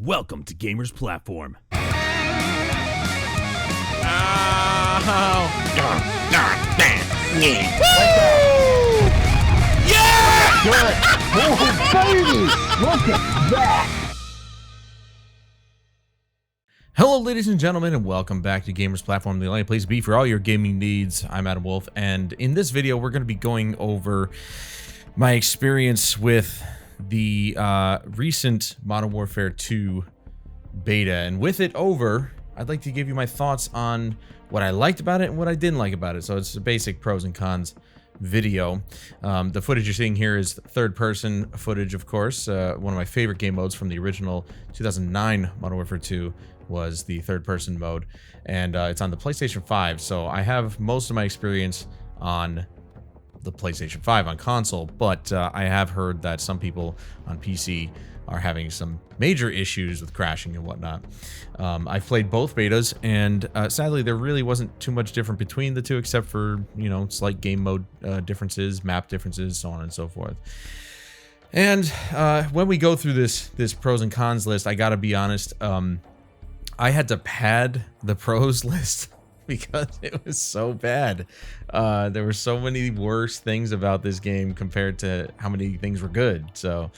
Welcome to Gamers Platform. Oh. Yeah! Good. Oh, baby! Look at that! Hello, ladies and gentlemen, and welcome back to Gamers Platform, the only place to be for all your gaming needs. I'm Adam Wolf, and in this video, we're going to be going over my experience with the recent Modern Warfare 2 beta. And with it over, I'd like to give you my thoughts on what I liked about it and what I didn't like about it. So it's a basic pros and cons video. The footage you're seeing here is third-person footage, of course. One of my favorite game modes from the original 2009 Modern Warfare 2 was the third-person mode, and it's on the PlayStation 5. So I have most of my experience on the PlayStation 5 on console, but I have heard that some people on PC are having some major issues with crashing and whatnot. I've played both betas, and sadly there really wasn't too much different between the two, except for, you know, slight game mode differences, map differences, so on and so forth. And when we go through this pros and cons list, I gotta be honest, I had to pad the pros list because it was so bad. There were so many worse things about this game compared to how many things were good. So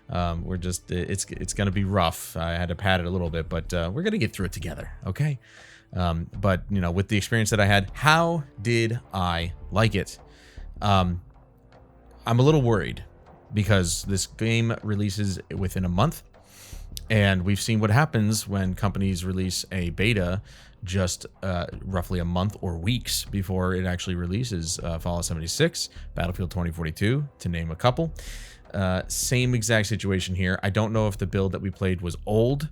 we're just, it's gonna be rough. I had to pad it a little bit, but we're gonna get through it together, okay? But you know, with the experience that I had, how did I like it? I'm a little worried because this game releases within a month, and we've seen what happens when companies release a beta just roughly a month or weeks before it actually releases. Fallout 76, Battlefield 2042, to name a couple. Same exact situation here. I don't know if the build that we played was old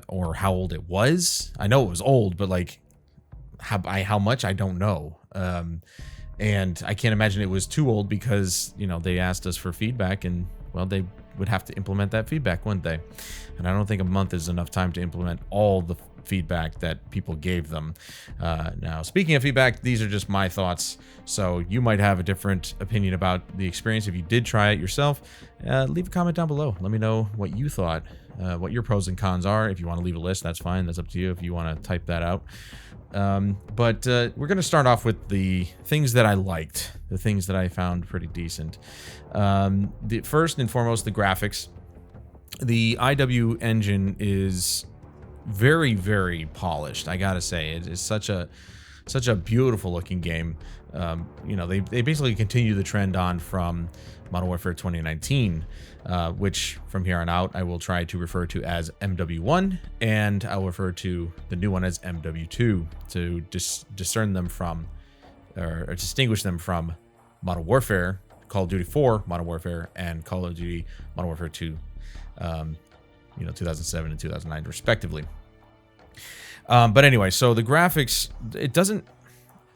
or how old it was. I know it was old, but like how much, I don't know. And I can't imagine it was too old because, you know, they asked us for feedback, and well, they would have to implement that feedback, wouldn't they? And I don't think a month is enough time to implement all the feedback that people gave them. Now, speaking of feedback, these are just my thoughts, so you might have a different opinion about the experience. If you did try it yourself, leave a comment down below. Let me know what you thought, what your pros and cons are. If you want to leave a list, that's fine. That's up to you if you want to type that out. But we're going to start off with the things that I liked, the things that I found pretty decent. First and foremost, the graphics. The IW engine is very, very polished, I gotta say. It is such a beautiful looking game. You know, they basically continue the trend on from Modern Warfare 2019, which from here on out I will try to refer to as MW1, and I'll refer to the new one as MW2 to discern them from, or distinguish them from Modern Warfare, Call of Duty 4 Modern Warfare, and Call of Duty Modern Warfare 2, you know, 2007 and 2009 respectively. But anyway, so the graphics,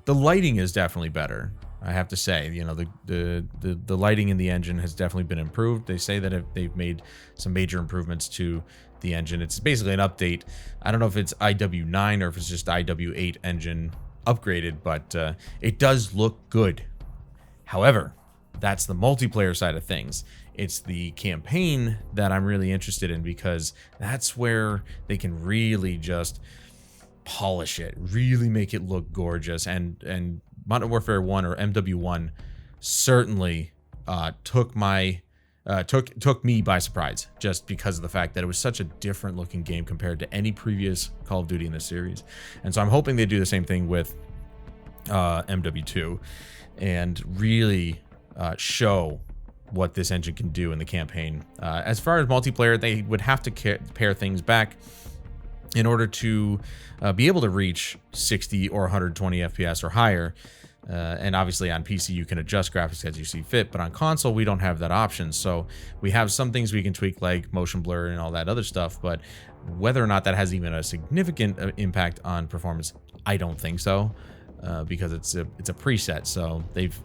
the lighting is definitely better, I have to say. You know, the lighting in the engine has definitely been improved. They say that they've made some major improvements to the engine. It's basically an update. I don't know if it's IW9 or if it's just IW8 engine upgraded, but it does look good. However, that's the multiplayer side of things. It's the campaign that I'm really interested in, because that's where they can really just polish it, really make it look gorgeous. And Modern Warfare 1, or MW1, certainly took me by surprise, just because of the fact that it was such a different looking game compared to any previous Call of Duty in this series. And so I'm hoping they do the same thing with MW2 and really show what this engine can do in the campaign. As far as multiplayer, they would have to pare things back in order to be able to reach 60 or 120 FPS or higher. And obviously on PC you can adjust graphics as you see fit, but on console we don't have that option. So we have some things we can tweak, like motion blur and all that other stuff, but whether or not that has even a significant impact on performance, I don't think so, because it's a preset, so they've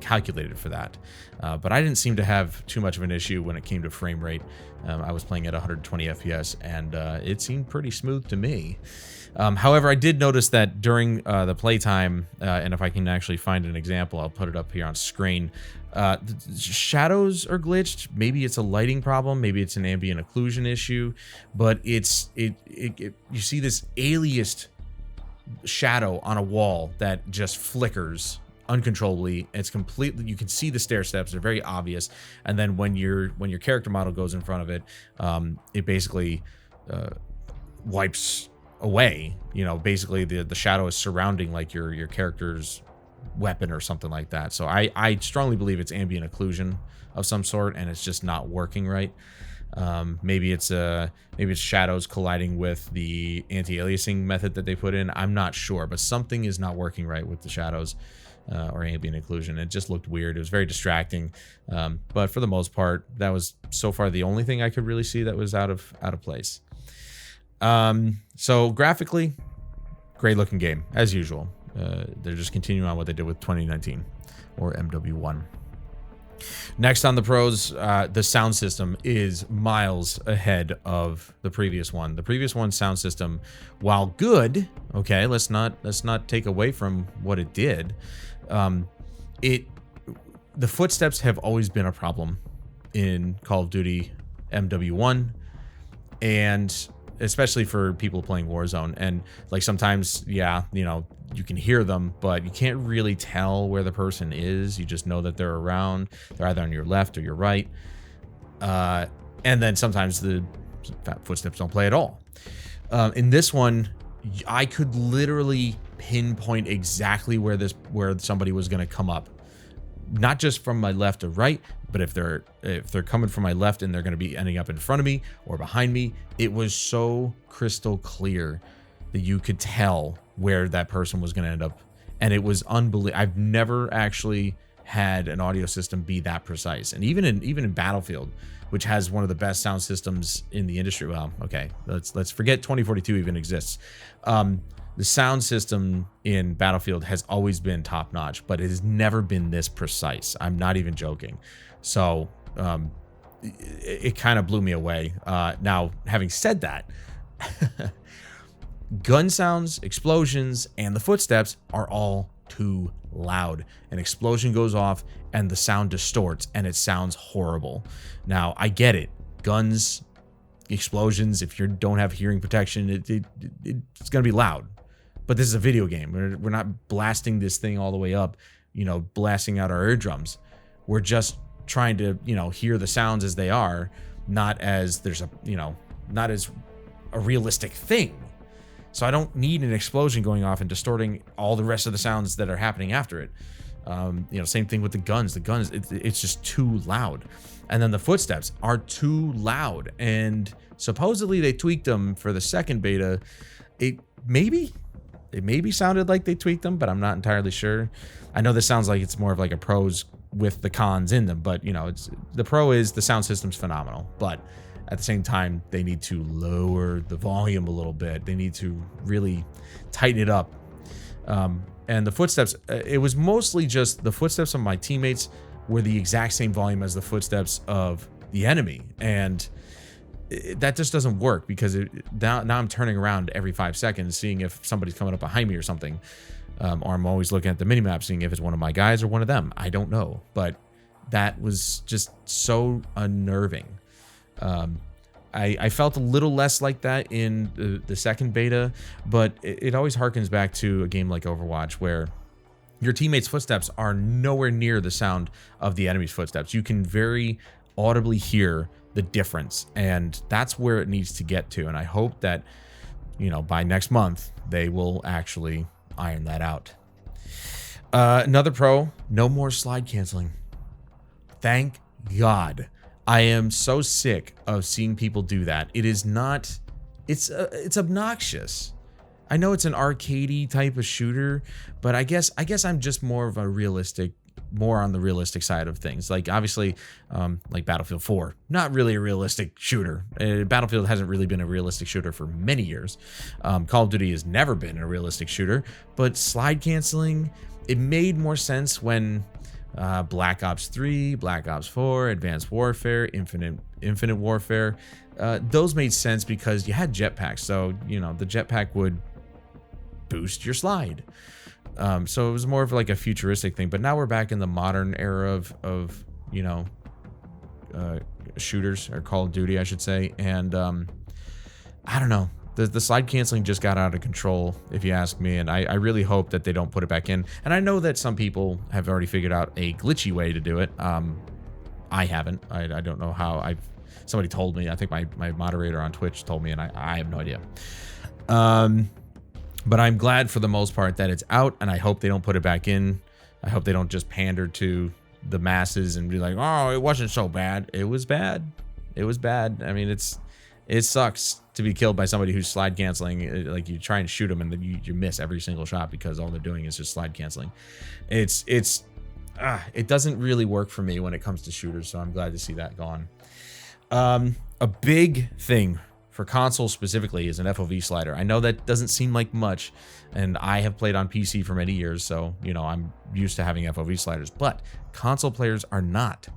calculated for that. But I didn't seem to have too much of an issue when it came to frame rate. I was playing at 120 FPS, and it seemed pretty smooth to me. However, I did notice that during the playtime, and if I can actually find an example, I'll put it up here on screen. The shadows are glitched. Maybe it's a lighting problem. Maybe it's an ambient occlusion issue. But you see this aliased shadow on a wall that just flickers uncontrollably. It's completely, you can see the stair steps, they're very obvious, and then when your character model goes in front of it, it basically wipes away. You know, basically the shadow is surrounding like your character's weapon or something like that. So I strongly believe it's ambient occlusion of some sort, and it's just not working right. Maybe it's shadows colliding with the anti-aliasing method that they put in. I'm not sure, but something is not working right with the shadows or ambient occlusion. It just looked weird. It was very distracting. But for the most part, that was so far the only thing I could really see that was out of place. So graphically, great looking game as usual. They're just continuing on what they did with 2019 or MW1. Next on the pros, the sound system is miles ahead of the previous one. The previous one's sound system, while good, okay, let's not take away from what it did. The footsteps have always been a problem in Call of Duty MW1, and especially for people playing Warzone. And like sometimes, yeah, you know, you can hear them, but you can't really tell where the person is. You just know that they're around. They're either on your left or your right. And then sometimes the footsteps don't play at all. In this one, I could literally pinpoint exactly where somebody was going to come up. Not just from my left or right, but if they're coming from my left and they're going to be ending up in front of me or behind me, it was so crystal clear that you could tell where that person was going to end up. And it was unbelievable. I've never actually had an audio system be that precise. And even in Battlefield, which has one of the best sound systems in the industry. Well, okay, let's forget 2042 even exists. The sound system in Battlefield has always been top notch, but it has never been this precise. I'm not even joking. So it kind of blew me away. Now, having said that, gun sounds, explosions, and the footsteps are all too loud. An explosion goes off and the sound distorts and it sounds horrible. Now, I get it. Guns, explosions, if you don't have hearing protection, it's going to be loud. But this is a video game. We're not blasting this thing all the way up, you know, blasting out our eardrums. We're just trying to, you know, hear the sounds as they are, not as not as a realistic thing. So I don't need an explosion going off and distorting all the rest of the sounds that are happening after it. Same thing with the guns. The guns, it's just too loud. And then the footsteps are too loud. And supposedly they tweaked them for the second beta. It maybe sounded like they tweaked them, but I'm not entirely sure. I know this sounds like it's more of like a pros with the cons in them, but you know, the pro is the sound system's phenomenal, but at the same time, they need to lower the volume a little bit. They need to really tighten it up. And the footsteps, it was mostly just the footsteps of my teammates were the exact same volume as the footsteps of the enemy. And that just doesn't work because now I'm turning around every 5 seconds, seeing if somebody's coming up behind me or something. Or I'm always looking at the minimap, seeing if it's one of my guys or one of them. I don't know. But that was just so unnerving. I felt a little less like that in the second beta, but it always harkens back to a game like Overwatch where your teammates' footsteps are nowhere near the sound of the enemy's footsteps. You can very audibly hear the difference, and that's where it needs to get to. And I hope that, you know, by next month, they will actually iron that out. Another pro, no more slide canceling. Thank God. I am so sick of seeing people do that. It is not, it's obnoxious. I know it's an arcadey type of shooter, but I guess I'm just more on the realistic side of things. Like obviously, like Battlefield 4, not really a realistic shooter. Battlefield hasn't really been a realistic shooter for many years. Call of Duty has never been a realistic shooter, but slide canceling, it made more sense when Black Ops 3, Black Ops 4, Advanced Warfare, Infinite Warfare, those made sense because you had jetpacks. So, you know, the jetpack would boost your slide. So it was more of like a futuristic thing, but now we're back in the modern era of you know, shooters, or Call of Duty, I should say. And I don't know. The slide canceling just got out of control, if you ask me, and I really hope that they don't put it back in. And I know that some people have already figured out a glitchy way to do it. I haven't. I don't know how. Somebody told me. I think my moderator on Twitch told me, and I have no idea. But I'm glad for the most part that it's out, and I hope they don't put it back in. I hope they don't just pander to the masses and be like, oh, it wasn't so bad. It was bad. It was bad. I mean, it sucks to be killed by somebody who's slide canceling. Like, you try and shoot them and then you miss every single shot because all they're doing is just slide canceling. It doesn't really work for me when it comes to shooters, so I'm glad to see that gone. A big thing for console specifically is an FOV slider. I know that doesn't seem like much, and I have played on PC for many years, so, you know, I'm used to having FOV sliders, but console players are not.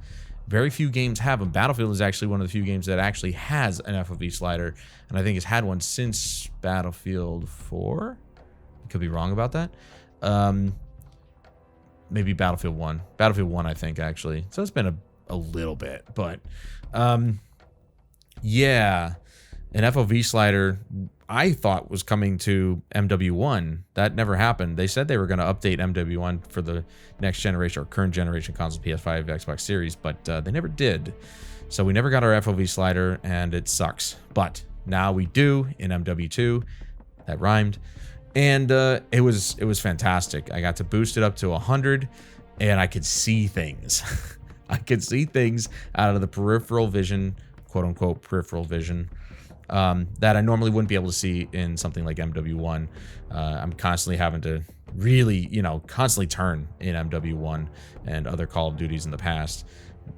Very few games have them. Battlefield is actually one of the few games that actually has an FOV slider, and I think it's had one since Battlefield 4. I could be wrong about that. Maybe Battlefield 1. Battlefield 1, I think, actually. So it's been a little bit, but yeah. An FOV slider, I thought, was coming to MW1. That never happened. They said they were going to update MW1 for the next generation or current generation console, PS5, Xbox Series, but they never did. So we never got our FOV slider, and it sucks. But now we do in MW2. That rhymed. And it was fantastic. I got to boost it up to 100, and I could see things. I could see things out of the peripheral vision, quote unquote peripheral vision, that I normally wouldn't be able to see in something like MW1. I'm constantly having to really, constantly turn in MW1 and other Call of Duties in the past,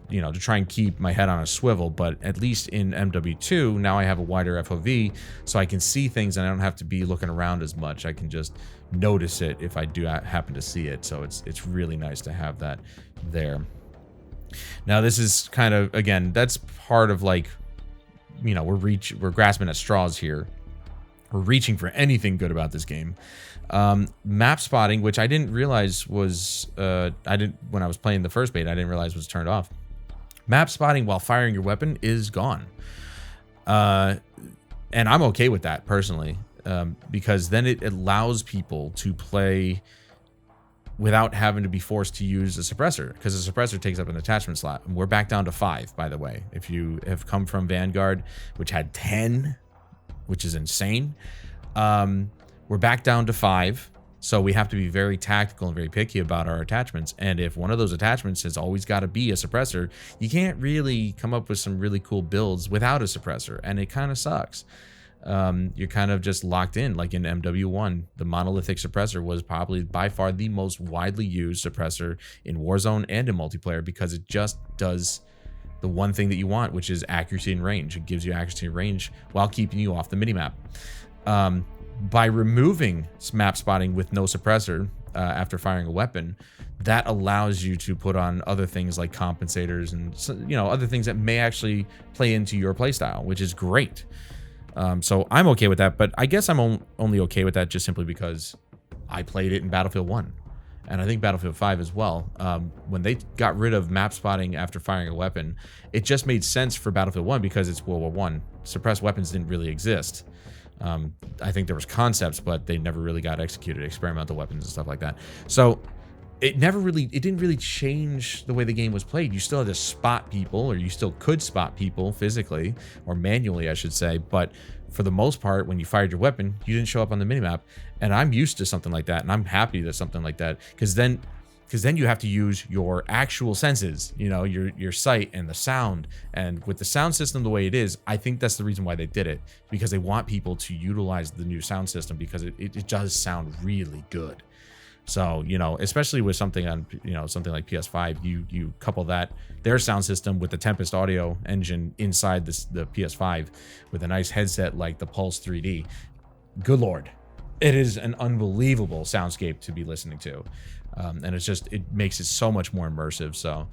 to try and keep my head on a swivel. But at least in MW2, now I have a wider FOV, so I can see things and I don't have to be looking around as much. I can just notice it if I do happen to see it. So it's really nice to have that there. Now, this is kind of, again, that's part of, like, we're grasping at straws here. We're reaching for anything good about this game. Map spotting, which I didn't realize was, when I was playing the first beta, I didn't realize was turned off. Map spotting while firing your weapon is gone. And I'm okay with that personally, because then it allows people to play without having to be forced to use a suppressor, because a suppressor takes up an attachment slot. And we're back down to 5, by the way. If you have come from Vanguard, which had 10, which is insane, we're back down to 5. So we have to be very tactical and very picky about our attachments. And if one of those attachments has always got to be a suppressor, you can't really come up with some really cool builds without a suppressor. And it kind of sucks. You're kind of just locked in. Like in MW1, the monolithic suppressor was probably by far the most widely used suppressor in Warzone and in multiplayer, because it just does the one thing that you want, which is accuracy and range. It gives you accuracy and range while keeping you off the minimap. By removing map spotting with no suppressor after firing a weapon, that allows you to put on other things like compensators and other things that may actually play into your playstyle, which is great. So I'm okay with that, but I guess I'm only okay with that just simply because I played it in Battlefield 1, and I think Battlefield 5 as well. When they got rid of map spotting after firing a weapon, it just made sense for Battlefield 1 because it's World War I. Suppressed weapons didn't really exist. I think there was concepts, but they never really got executed, experimental weapons and stuff like that. So it didn't really change the way the game was played. You still had to spot people, or you still could spot people physically or manually, I should say. But for the most part, when you fired your weapon, you didn't show up on the minimap. And I'm used to something like that, and I'm happy that something like that, because then you have to use your actual senses, your sight and the sound. And with the sound system the way it is, I think that's the reason why they did it, because they want people to utilize the new sound system, because it does sound really good. So, especially with something on, something like PS5, you couple their sound system with the Tempest audio engine inside the PS5 with a nice headset like the Pulse 3D. Good Lord. It is an unbelievable soundscape to be listening to. And it makes it so much more immersive. So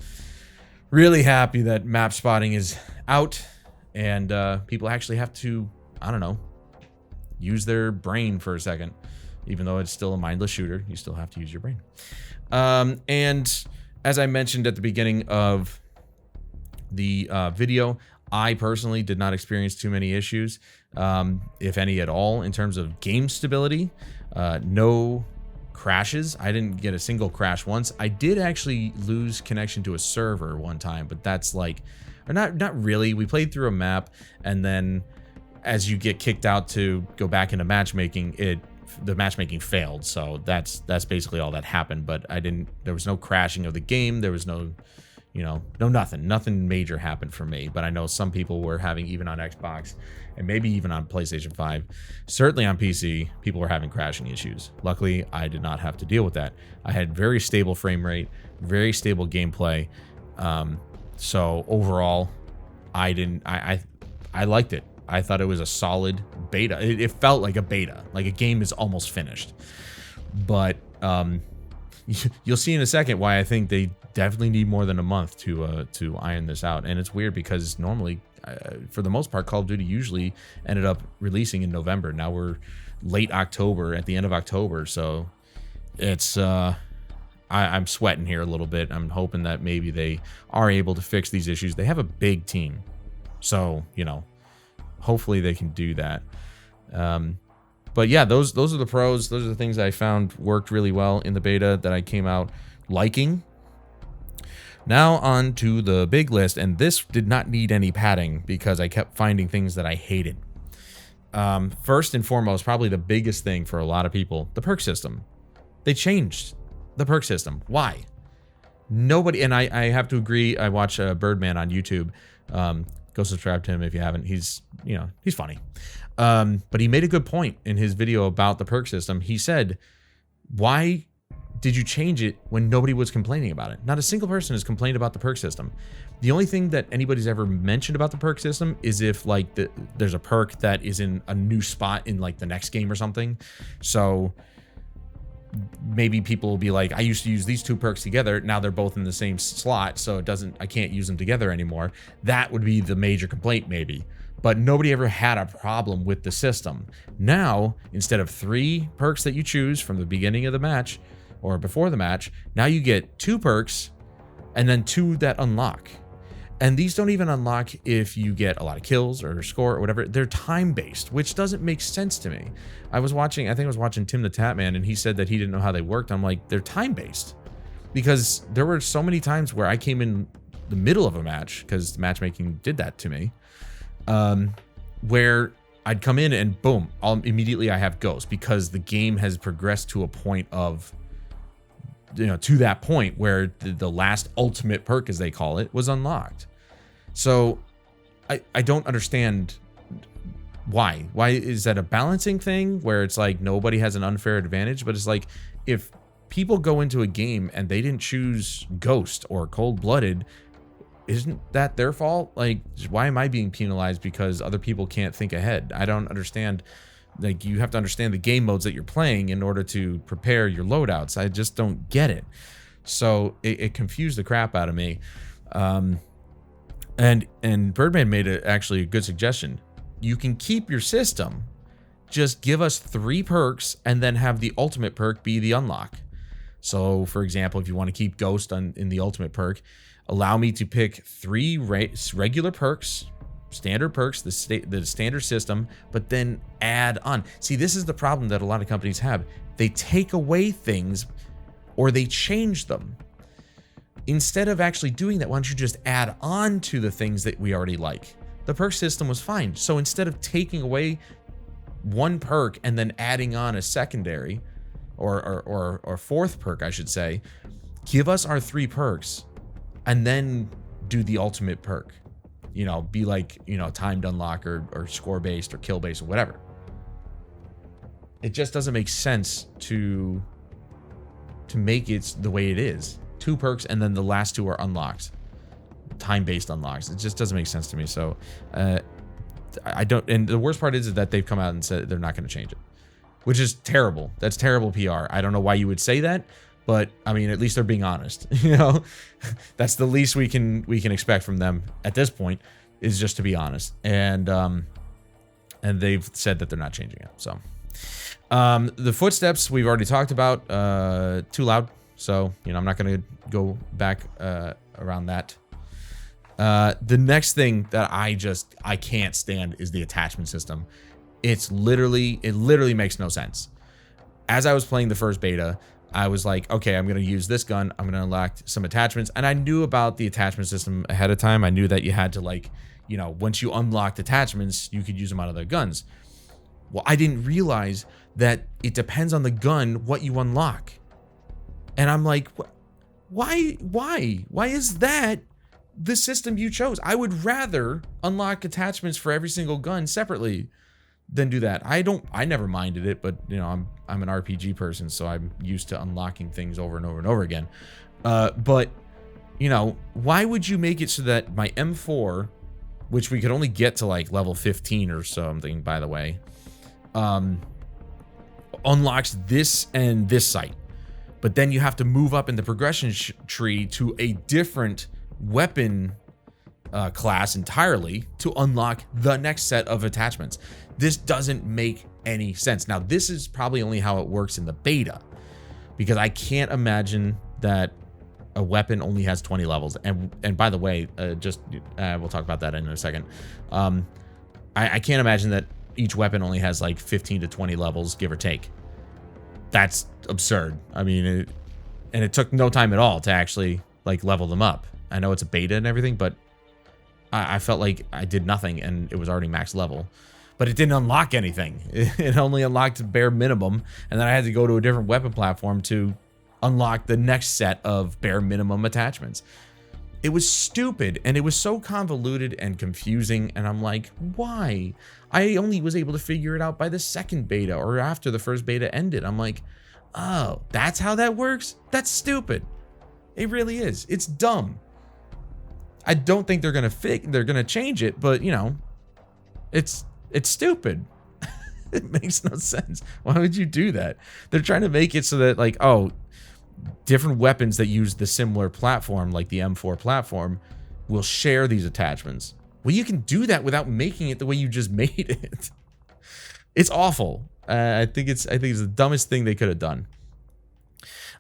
really happy that map spotting is out, and people actually have to, use their brain for a second. Even though it's still a mindless shooter, you still have to use your brain. And as I mentioned at the beginning of the video, I personally did not experience too many issues, if any at all, in terms of game stability. No crashes. I didn't get a single crash once. I did actually lose connection to a server one time, but that's like, or not really. We played through a map, and then as you get kicked out to go back into matchmaking, the matchmaking failed. So that's basically all that happened. But there was no crashing of the game. There was no, nothing major happened for me. But I know some people were having, even on Xbox and maybe even on PlayStation 5, certainly on PC, people were having crashing issues. Luckily, I did not have to deal with that. I had very stable frame rate, very stable gameplay. So overall, I liked it. I thought it was a solid beta. It felt like a beta, like a game is almost finished. But you'll see in a second why I think they definitely need more than a month to iron this out. And it's weird because normally, for the most part, Call of Duty usually ended up releasing in November. Now we're late October, at the end of October, so it's I'm sweating here a little bit. I'm hoping that maybe they are able to fix these issues. They have a big team, so hopefully they can do that. But yeah, those are the pros. Those are the things I found worked really well in the beta that I came out liking. Now on to the big list, and this did not need any padding because I kept finding things that I hated. First and foremost, probably the biggest thing for a lot of people, the perk system. They changed the perk system. Why? Nobody, and I have to agree, I watch Birdman on YouTube. Go subscribe to him if you haven't. He's funny. But he made a good point in his video about the perk system. He said, why did you change it when nobody was complaining about it? Not a single person has complained about the perk system. The only thing that anybody's ever mentioned about the perk system is if like there's a perk that is in a new spot in like the next game or something. So maybe people will be like, I used to use these two perks together. Now they're both in the same slot, so I can't use them together anymore. That would be the major complaint maybe. But nobody ever had a problem with the system. Now, instead of 3 perks that you choose from the beginning of the match or before the match, now you get 2 perks and then 2 that unlock. And these don't even unlock if you get a lot of kills or score or whatever. They're time-based, which doesn't make sense to me. I think I was watching Tim the Tatman, and he said that he didn't know how they worked. I'm like, they're time-based. Because there were so many times where I came in the middle of a match, because matchmaking did that to me, where I'd come in and boom, immediately I have Ghost, because the game has progressed to a point of, to that point where the last ultimate perk, as they call it, was unlocked. So I don't understand why. Why is that a balancing thing where it's like nobody has an unfair advantage? But it's like, if people go into a game and they didn't choose Ghost or Cold-Blooded, isn't that their fault? Like, why am I being penalized because other people can't think ahead? I don't understand. Like, you have to understand the game modes that you're playing in order to prepare your loadouts. I just don't get it. So it confused the crap out of me. And Birdman made actually a good suggestion. You can keep your system, just give us 3 perks and then have the ultimate perk be the unlock. So, for example, if you want to keep Ghost in the ultimate perk, allow me to pick 3 regular perks, standard perks, the standard system, but then add on. See, this is the problem that a lot of companies have. They take away things or they change them. Instead of actually doing that, why don't you just add on to the things that we already like? The perk system was fine. So instead of taking away 1 perk and then adding on a secondary or 4th perk, I should say, give us our 3 perks and then do the ultimate perk. Be like, timed unlock or score based or kill based or whatever. It just doesn't make sense to make it the way it is. 2 perks and then the last 2 are unlocked, time-based unlocks. It just doesn't make sense to me. So I don't. And the worst part is that they've come out and said they're not going to change it, which is terrible. That's terrible PR. I don't know why you would say that, but I mean, at least they're being honest. That's the least we can expect from them at this point, is just to be honest. And they've said that they're not changing it. So The footsteps we've already talked about. Too loud. So, I'm not going to go back around that. The next thing that I can't stand is the attachment system. It literally makes no sense. As I was playing the first beta, I was like, okay, I'm going to use this gun. I'm going to unlock some attachments. And I knew about the attachment system ahead of time. I knew that you had to once you unlocked attachments, you could use them on other guns. Well, I didn't realize that it depends on the gun what you unlock. And I'm like, why is that the system you chose? I would rather unlock attachments for every single gun separately than do that. I never minded it, but I'm an RPG person, so I'm used to unlocking things over and over and over again. But why would you make it so that my M4, which we could only get to like level 15 or something, by the way, unlocks this and this sight, but then you have to move up in the progression tree to a different weapon class entirely to unlock the next set of attachments. This doesn't make any sense. Now, this is probably only how it works in the beta, because I can't imagine that a weapon only has 20 levels. And by the way, we'll talk about that in a second. I can't imagine that each weapon only has like 15 to 20 levels, give or take. That's absurd. I mean, it took no time at all to actually like level them up. I know it's a beta and everything, but I felt like I did nothing and it was already max level. But it didn't unlock anything. It only unlocked bare minimum, and then I had to go to a different weapon platform to unlock the next set of bare minimum attachments. It was stupid, and it was so convoluted and confusing, and I'm like, why? I only was able to figure it out by the second beta or after the first beta ended. I'm like, oh, that's how that works? That's stupid. It really is. It's dumb. I don't think they're gonna change it, but it's stupid. It makes no sense. Why would you do that? They're trying to make it so that like, oh, different weapons that use the similar platform, like the M4 platform, will share these attachments. Well, you can do that without making it the way you just made it. It's awful. I think it's the dumbest thing they could have done.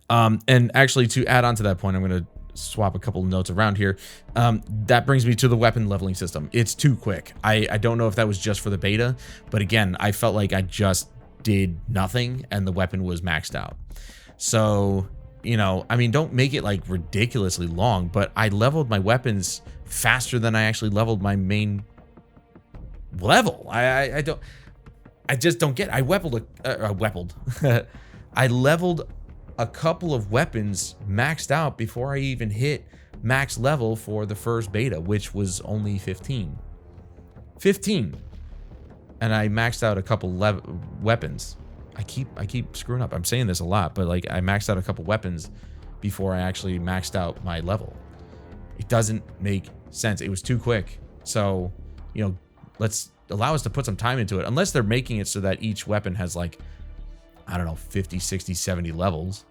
And actually, to add on to that point, I'm going to swap a couple of notes around here. That brings me to the weapon leveling system. It's too quick. I don't know if that was just for the beta, but again, I felt like I just did nothing and the weapon was maxed out. So, I mean, don't make it like ridiculously long, but I leveled my weapons faster than I actually leveled my main level. I just don't get it. I leveled a couple of weapons maxed out before I even hit max level for the first beta, which was only 15. And I maxed out a couple weapons. I keep screwing up. I'm saying this a lot, but like I maxed out a couple weapons before I actually maxed out my level. It doesn't make sense. It was too quick. So, let's allow us to put some time into it. Unless they're making it so that each weapon has like, I don't know, 50, 60, 70 levels,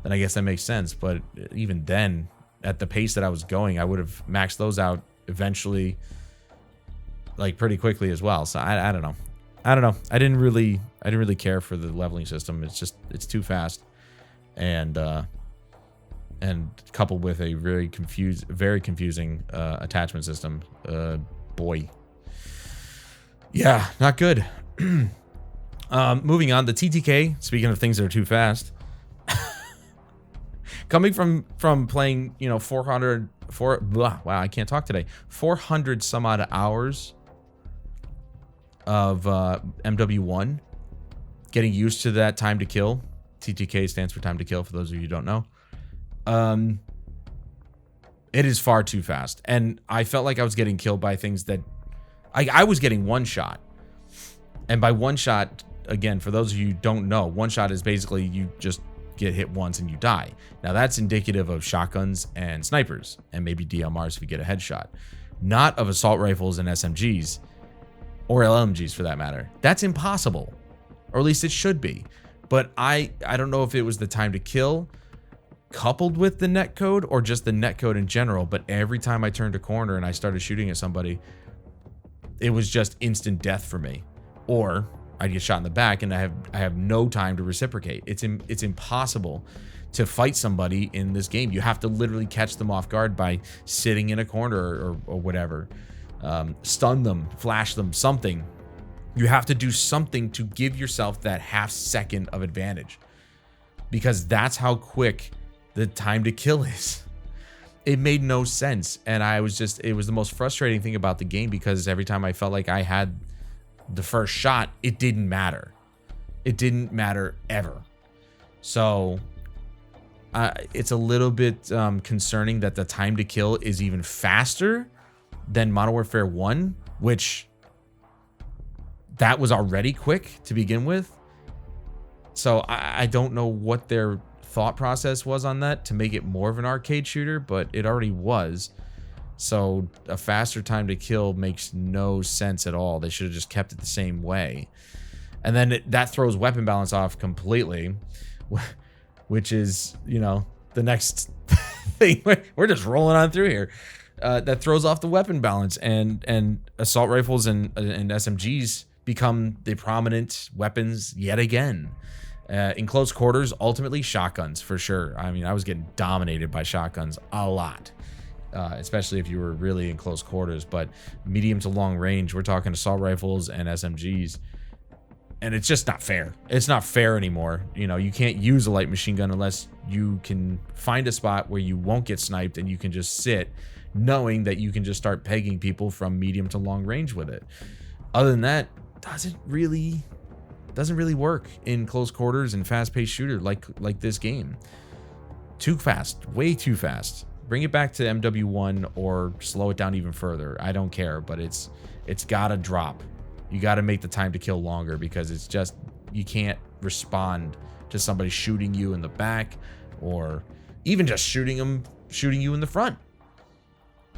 then I guess that makes sense. But even then, at the pace that I was going, I would have maxed those out eventually, like pretty quickly as well. So I don't know. I didn't really care for the leveling system. It's too fast, and coupled with a very confusing attachment system. Boy, yeah, not good. Moving on, the TTK. Speaking of things that are too fast, coming from playing 400 some odd hours of MW1, getting used to that time to kill. TTK stands for time to kill, for those of you who don't know. It is far too fast, and I felt like I was getting killed by things that I was getting one shot. And by one shot, again, for those of you who don't know, one shot is basically you just get hit once and you die. Now that's indicative of shotguns and snipers, and maybe DMRs if you get a headshot, not of assault rifles and SMGs, or LMGs for that matter. That's impossible, or at least it should be. But I don't know if it was the time to kill coupled with the netcode or just the netcode in general, but every time I turned a corner and I started shooting at somebody, it was just instant death for me. Or I'd get shot in the back, and I have no time to reciprocate. It's impossible to fight somebody in this game. You have to literally catch them off guard by sitting in a corner or whatever. Stun them, flash them, something. You have to do something to give yourself that half second of advantage, because that's how quick the time to kill is. It made no sense, and it was the most frustrating thing about the game, because every time I felt like I had the first shot, it didn't matter. It didn't matter ever. So it's a little bit concerning that the time to kill is even faster than Modern Warfare 1, which that was already quick to begin with. So I don't know what their thought process was on that to make it more of an arcade shooter, but it already was. So a faster time to kill makes no sense at all. They should have just kept it the same way. And then that throws weapon balance off completely, which is, you know, the next thing. We're just rolling on through here. That throws off the weapon balance, and assault rifles and SMGs become the prominent weapons yet again. In close quarters, ultimately shotguns for sure. I mean, I was getting dominated by shotguns a lot, especially if you were really in close quarters. But medium to long range, we're talking assault rifles and SMGs. And it's just not fair. It's not fair anymore. You know, you can't use a light machine gun unless you can find a spot where you won't get sniped and you can just sit, knowing that you can just start pegging people from medium to long range with it. Other than that, doesn't really work in close quarters and fast-paced shooter like this game. Too fast, way too fast. Bring it back to MW1 or slow it down even further. I don't care, but it's gotta drop. You gotta make the time to kill longer, because it's just, you can't respond to somebody shooting you in the back, or even just shooting you in the front.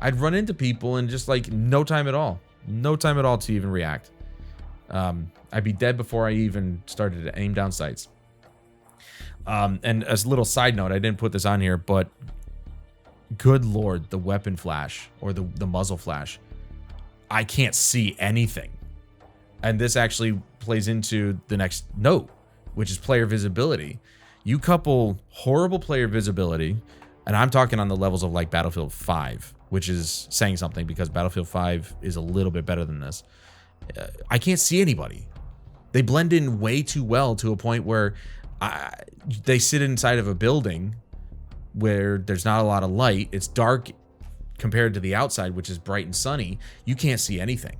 I'd run into people and just like no time at all to even react. I'd be dead before I even started to aim down sights. And as a little side note, I didn't put this on here, but good Lord, the weapon flash or the muzzle flash, I can't see anything. And this actually plays into the next note, which is player visibility. You couple horrible player visibility, and I'm talking on the levels of like Battlefield 5, which is saying something because Battlefield 5 is a little bit better than this. I can't see anybody. They blend in way too well to a point where they sit inside of a building where there's not a lot of light. It's dark compared to the outside, which is bright and sunny. You can't see anything.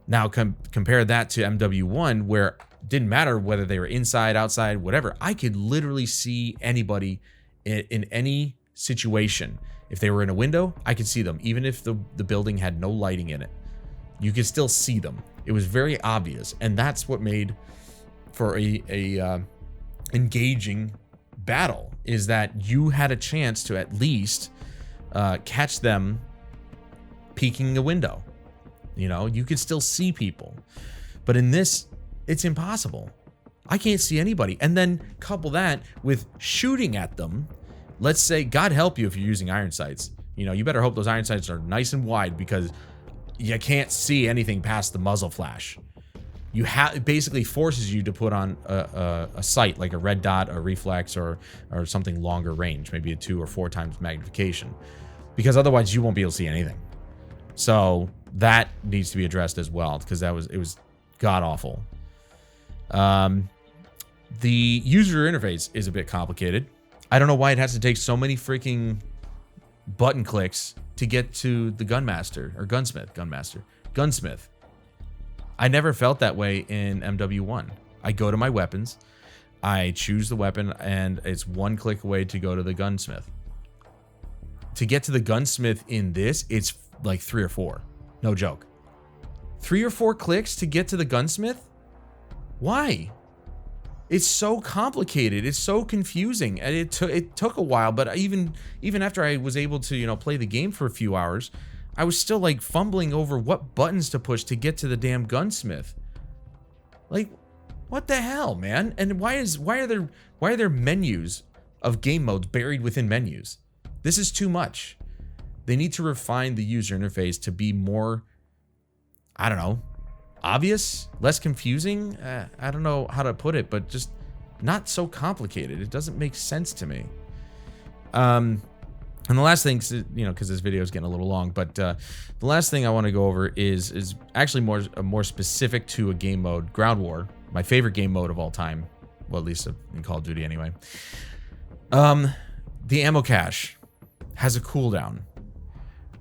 Now compare that to MW1, where it didn't matter whether they were inside, outside, whatever. I could literally see anybody in any situation. If they were in a window, I could see them, even if the building had no lighting in it. You could still see them. It was very obvious, and that's what made for a engaging battle, is that you had a chance to at least catch them peeking the window. You know, you could still see people, but in this, it's impossible. I can't see anybody. And then couple that with shooting at them. Let's say, God help you if you're using iron sights. You know, you better hope those iron sights are nice and wide, because you can't see anything past the muzzle flash. It basically forces you to put on a sight like a red dot, a reflex, or something longer range, maybe a 2 or 4 times magnification, because otherwise you won't be able to see anything. So that needs to be addressed as well, because it was god awful. The user interface is a bit complicated. I don't know why it has to take so many freaking button clicks to get to the gunsmith. I never felt that way in MW1. I go to my weapons, I choose the weapon, and it's one click away to go to the gunsmith. To get to the gunsmith in this, it's like 3 or 4. No joke. 3 or 4 clicks to get to the gunsmith? Why? It's so complicated. It's so confusing. And it took a while, but even after I was able to, you know, play the game for a few hours, I was still like fumbling over what buttons to push to get to the damn gunsmith. Like, what the hell, man? And why are there menus of game modes buried within menus? This is too much. They need to refine the user interface to be more, I don't know, obvious, less confusing. I don't know how to put it, but just not so complicated. It doesn't make sense to me. And the last thing, you know, because this video is getting a little long, but the last thing I want to go over is actually more specific to a game mode, Ground War, my favorite game mode of all time. Well, at least in Call of Duty anyway. The ammo cache has a cooldown.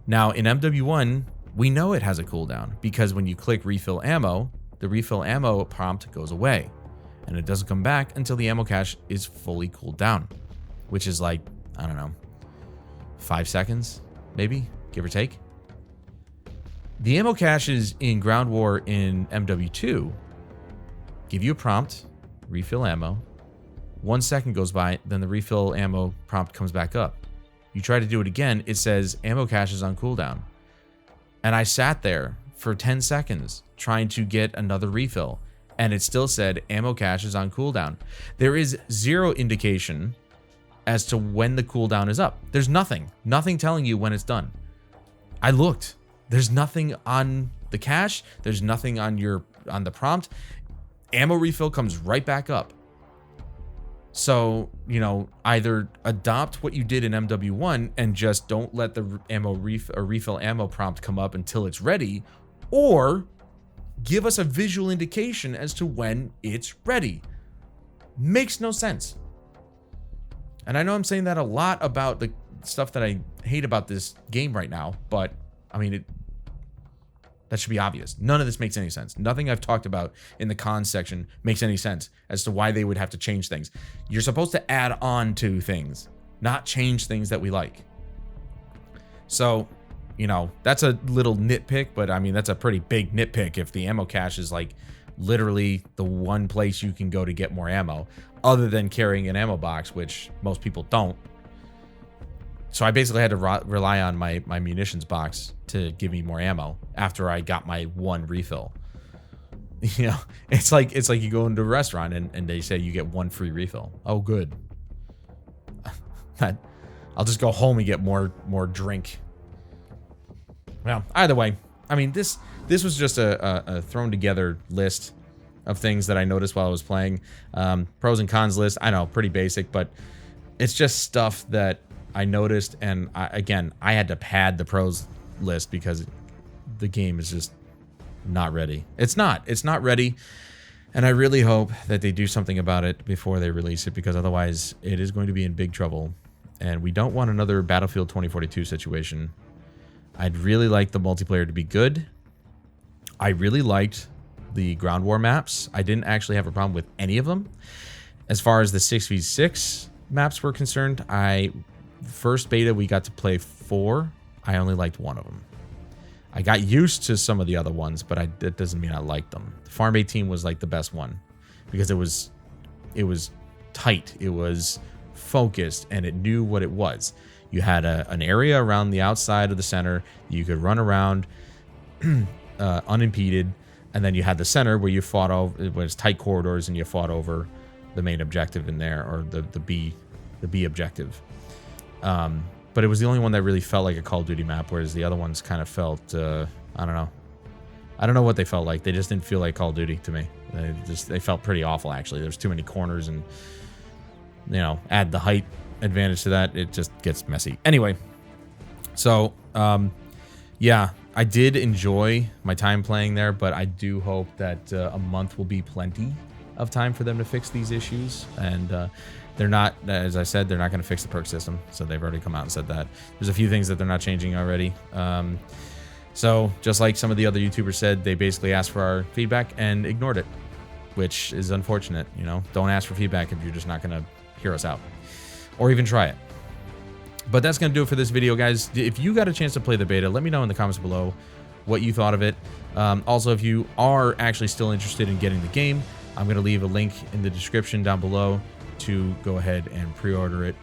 Now in MW1, we know it has a cooldown because when you click refill ammo, the refill ammo prompt goes away and it doesn't come back until the ammo cache is fully cooled down, which is like, I don't know, 5 seconds, maybe, give or take. The ammo caches in Ground War in MW2 give you a prompt, refill ammo. 1 second goes by, then the refill ammo prompt comes back up. You try to do it again, it says ammo cache is on cooldown. And I sat there for 10 seconds trying to get another refill, and it still said ammo cache is on cooldown. There is zero indication as to when the cooldown is up. There's nothing telling you when it's done. I looked. There's nothing on the cache. There's nothing on the prompt. Ammo refill comes right back up. So, you know, either adopt what you did in MW1 and just don't let the refill ammo prompt come up until it's ready, or give us a visual indication as to when it's ready. Makes no sense. And I know I'm saying that a lot about the stuff that I hate about this game right now, but I mean, that should be obvious. None of this makes any sense. Nothing I've talked about in the cons section makes any sense as to why they would have to change things. You're supposed to add on to things, not change things that we like. So, you know, that's a little nitpick, but I mean, that's a pretty big nitpick if the ammo cache is like literally the one place you can go to get more ammo, other than carrying an ammo box, which most people don't. So I basically had to rely on my munitions box to give me more ammo after I got my one refill. You know, it's like you go into a restaurant and they say you get one free refill. Oh, good. I'll just go home and get more drink. Well, either way, I mean, this was just a thrown together list of things that I noticed while I was playing. Pros and cons list. I know, pretty basic, but it's just stuff that I noticed, and I had to pad the pros list because the game is just not ready. It's not ready, and I really hope that they do something about it before they release it, because otherwise it is going to be in big trouble, and we don't want another Battlefield 2042 situation. I'd really like the multiplayer to be good. I really liked the Ground War maps. I didn't actually have a problem with any of them. As far as the 6v6 maps were concerned, first beta we got to play 4. I only liked one of them. I got used to some of the other ones, but that doesn't mean I liked them. The Farm 18 was like the best one because it was tight, it was focused, and it knew what it was. You had an area around the outside of the center you could run around unimpeded, and then you had the center where you fought over. It was tight corridors, and you fought over the main objective in there, or the B objective. But it was the only one that really felt like a Call of Duty map, whereas the other ones kind of felt, I don't know. I don't know what they felt like. They just didn't feel like Call of Duty to me. They felt pretty awful, actually. There's too many corners, and, you know, add the height advantage to that, it just gets messy. Anyway, so, yeah, I did enjoy my time playing there, but I do hope that a month will be plenty of time for them to fix these issues, and they're not, as I said, they're not going to fix the perk system, so they've already come out and said that. There's a few things that they're not changing already. So just like some of the other YouTubers said, they basically asked for our feedback and ignored it, which is unfortunate. You know, don't ask for feedback if you're just not going to hear us out or even try it. But that's going to do it for this video, guys. If you got a chance to play the beta, let me know in the comments below what you thought of it. Also, if you are actually still interested in getting the game, I'm going to leave a link in the description down below to go ahead and pre-order it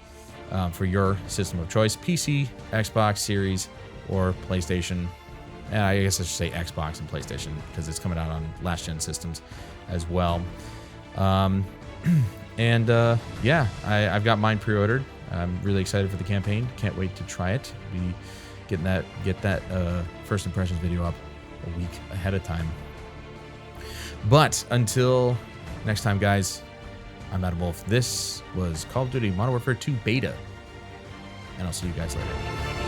for your system of choice: PC, Xbox Series, or PlayStation. And I guess I should say Xbox and PlayStation because it's coming out on last-gen systems as well. Yeah, I've got mine pre-ordered. I'm really excited for the campaign. Can't wait to try it. Get that first impressions video up a week ahead of time. But until next time, guys, I'm Adam Wolf. This was Call of Duty Modern Warfare 2 Beta, and I'll see you guys later.